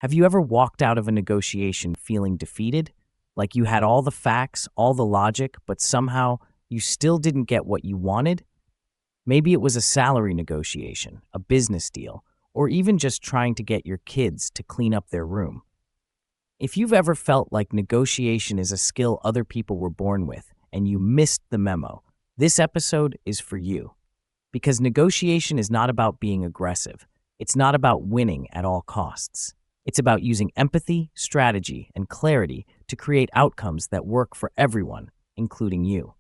Have you ever walked out of a negotiation feeling defeated? Like you had all the facts, all the logic, but somehow you still didn't get what you wanted? Maybe it was a salary negotiation, a business deal, or even just trying to get your kids to clean up their room. If you've ever felt like negotiation is a skill other people were born with and you missed the memo, this episode is for you. Because negotiation is not about being aggressive. It's not about winning at all costs. It's about using empathy, strategy, and clarity to create outcomes that work for everyone, including you.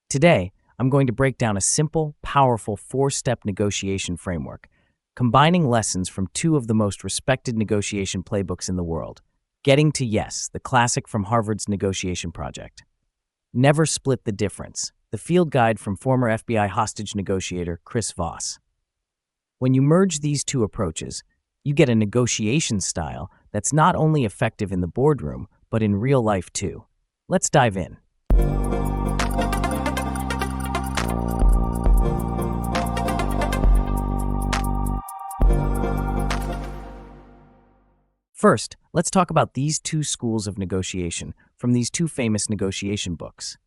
Today, I'm going to break down a simple, powerful 4-step negotiation framework, combining lessons from 2 of the most respected negotiation playbooks in the world. Getting to Yes, the classic from Harvard's negotiation project. Never Split the Difference, the field guide from former FBI hostage negotiator Chris Voss. When you merge these 2 approaches, you get a negotiation style that's not only effective in the boardroom, but in real life too. Let's dive in. First, let's talk about these 2 schools of negotiation from these 2 famous negotiation books.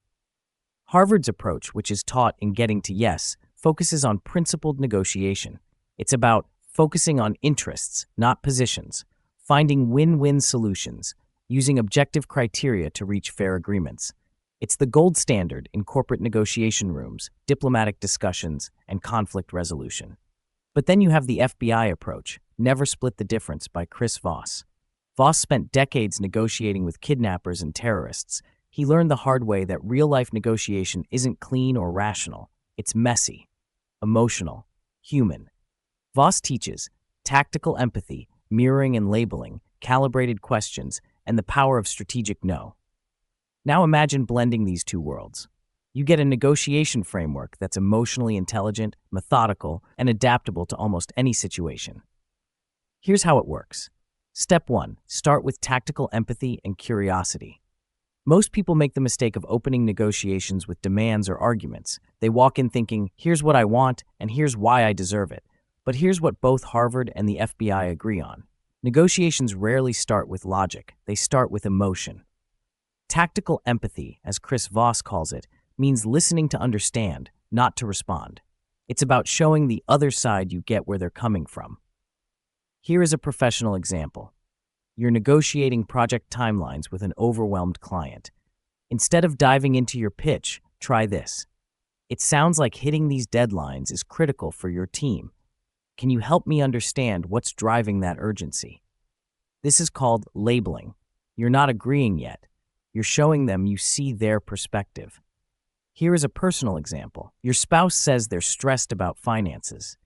Harvard's approach, which is taught in Getting to Yes, focuses on principled negotiation. It's about focusing on interests, not positions, finding win-win solutions, using objective criteria to reach fair agreements. It's the gold standard in corporate negotiation rooms, diplomatic discussions, and conflict resolution. But then you have the FBI approach, Never Split the Difference by Chris Voss. Voss spent decades negotiating with kidnappers and terrorists. He learned the hard way that real-life negotiation isn't clean or rational. It's messy, emotional, human. Voss teaches tactical empathy, mirroring and labeling, calibrated questions, and the power of strategic no. Now imagine blending these 2 worlds. You get a negotiation framework that's emotionally intelligent, methodical, and adaptable to almost any situation. Here's how it works. Step 1. Start with tactical empathy and curiosity. Most people make the mistake of opening negotiations with demands or arguments. They walk in thinking, here's what I want, and here's why I deserve it. But here's what both Harvard and the FBI agree on. Negotiations rarely start with logic. They start with emotion. Tactical empathy, as Chris Voss calls it, means listening to understand, not to respond. It's about showing the other side you get where they're coming from. Here is a professional example. You're negotiating project timelines with an overwhelmed client. Instead of diving into your pitch, try this. It sounds like hitting these deadlines is critical for your team. Can you help me understand what's driving that urgency? This is called labeling. You're not agreeing yet. You're showing them you see their perspective. Here is a personal example. Your spouse says they're stressed about finances.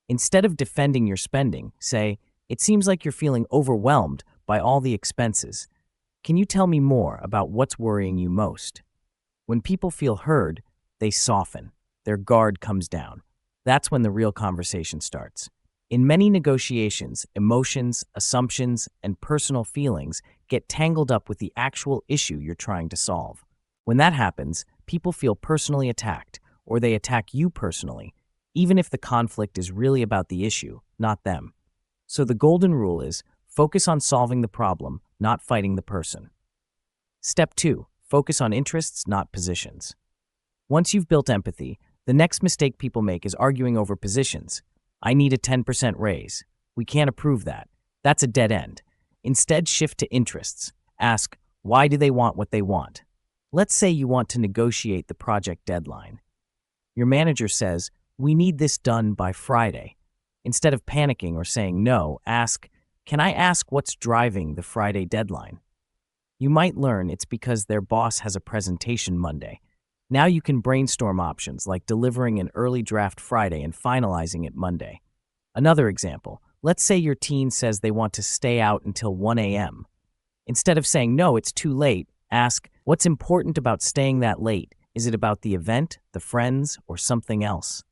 Instead of defending your spending, say, it seems like you're feeling overwhelmed by all the expenses. Can you tell me more about what's worrying you most? When people feel heard, they soften. Their guard comes down. That's when the real conversation starts. In many negotiations, emotions, assumptions, and personal feelings get tangled up with the actual issue you're trying to solve. When that happens, people feel personally attacked, or they attack you personally, even if the conflict is really about the issue, not them. So the golden rule is, focus on solving the problem, not fighting the person. Step 2. Focus on interests, not positions. Once you've built empathy, the next mistake people make is arguing over positions. I need a 10% raise. We can't approve that. That's a dead end. Instead, shift to interests. Ask, why do they want what they want? Let's say you want to negotiate the project deadline. Your manager says, we need this done by Friday. Instead of panicking or saying no, ask, can I ask what's driving the Friday deadline? You might learn it's because their boss has a presentation Monday. Now you can brainstorm options like delivering an early draft Friday and finalizing it Monday. Another example, let's say your teen says they want to stay out until 1 a.m. Instead of saying, no, it's too late, ask, what's important about staying that late? Is it about the event, the friends, or something else?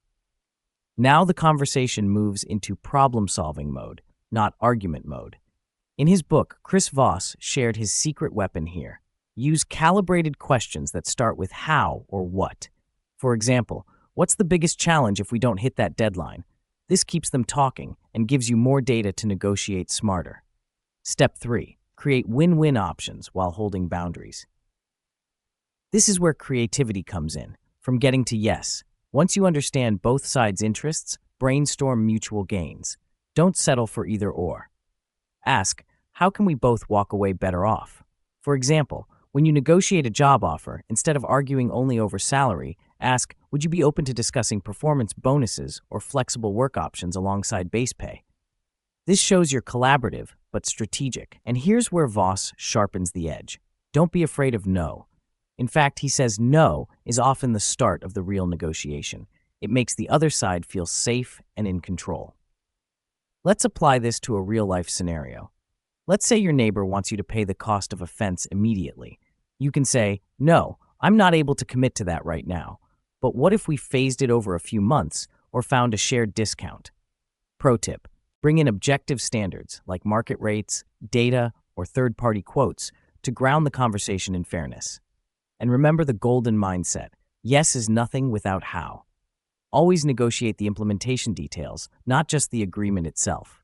Now the conversation moves into problem-solving mode, not argument mode. In his book, Chris Voss shared his secret weapon here. Use calibrated questions that start with how or what. For example, what's the biggest challenge if we don't hit that deadline? This keeps them talking and gives you more data to negotiate smarter. Step 3. Create win-win options while holding boundaries. This is where creativity comes in. From getting to yes, once you understand both sides' interests, brainstorm mutual gains. Don't settle for either or. Ask, how can we both walk away better off? For example, when you negotiate a job offer, instead of arguing only over salary, ask, would you be open to discussing performance bonuses or flexible work options alongside base pay? This shows you're collaborative, but strategic. And here's where Voss sharpens the edge. Don't be afraid of no. In fact, he says no is often the start of the real negotiation. It makes the other side feel safe and in control. Let's apply this to a real-life scenario. Let's say your neighbor wants you to pay the cost of a fence immediately. You can say, no, I'm not able to commit to that right now. But what if we phased it over a few months or found a shared discount? Pro tip, bring in objective standards like market rates, data, or third-party quotes to ground the conversation in fairness. And remember the golden mindset. Yes is nothing without how. Always negotiate the implementation details, not just the agreement itself.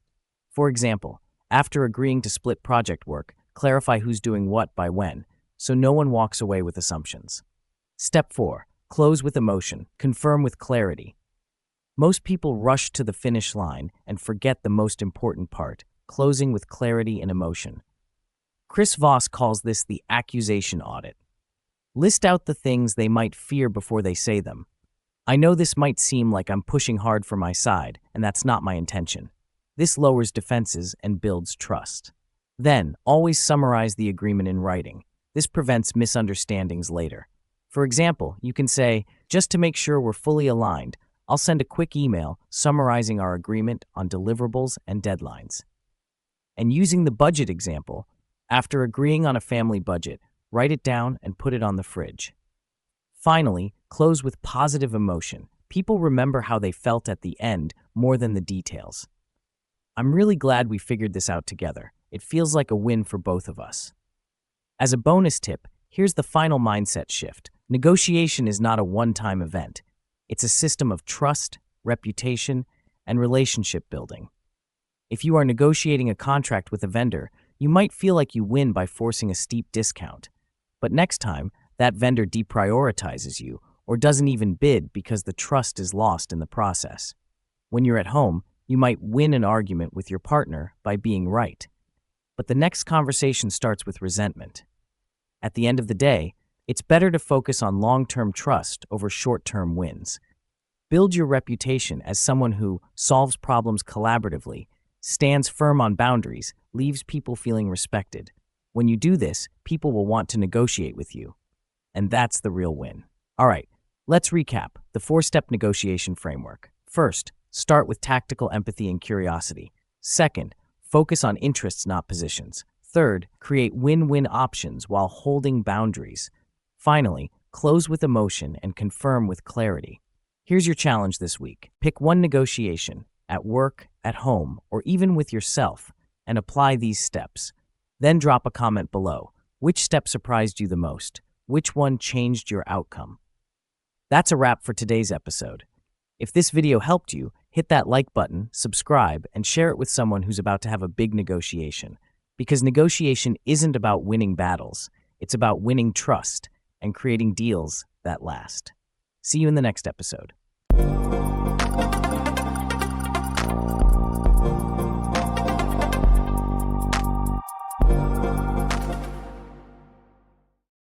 For example, after agreeing to split project work, clarify who's doing what by when, so no one walks away with assumptions. Step 4. Close with emotion. Confirm with clarity. Most people rush to the finish line and forget the most important part, closing with clarity and emotion. Chris Voss calls this the accusation audit. List out the things they might fear before they say them. I know this might seem like I'm pushing hard for my side, and that's not my intention. This lowers defenses and builds trust. Then, always summarize the agreement in writing. This prevents misunderstandings later. For example, you can say, just to make sure we're fully aligned, I'll send a quick email summarizing our agreement on deliverables and deadlines. And using the budget example, after agreeing on a family budget, write it down and put it on the fridge. Finally, close with positive emotion. People remember how they felt at the end more than the details. I'm really glad we figured this out together. It feels like a win for both of us. As a bonus tip, here's the final mindset shift. Negotiation is not a one-time event. It's a system of trust, reputation, and relationship building. If you are negotiating a contract with a vendor, you might feel like you win by forcing a steep discount. But next time, that vendor deprioritizes you or doesn't even bid because the trust is lost in the process. When you're at home, you might win an argument with your partner by being right. But the next conversation starts with resentment. At the end of the day, it's better to focus on long-term trust over short-term wins. Build your reputation as someone who solves problems collaboratively, stands firm on boundaries, leaves people feeling respected. When you do this, people will want to negotiate with you. And that's the real win. All right, let's recap the 4-step negotiation framework. First, start with tactical empathy and curiosity. Second, focus on interests, not positions. Third, create win-win options while holding boundaries. Finally, close with emotion and confirm with clarity. Here's your challenge this week. Pick one negotiation, at work, at home, or even with yourself, and apply these steps. Then drop a comment below. Which step surprised you the most? Which one changed your outcome? That's a wrap for today's episode. If this video helped you, hit that like button, subscribe, and share it with someone who's about to have a big negotiation. Because negotiation isn't about winning battles. It's about winning trust and creating deals that last. See you in the next episode.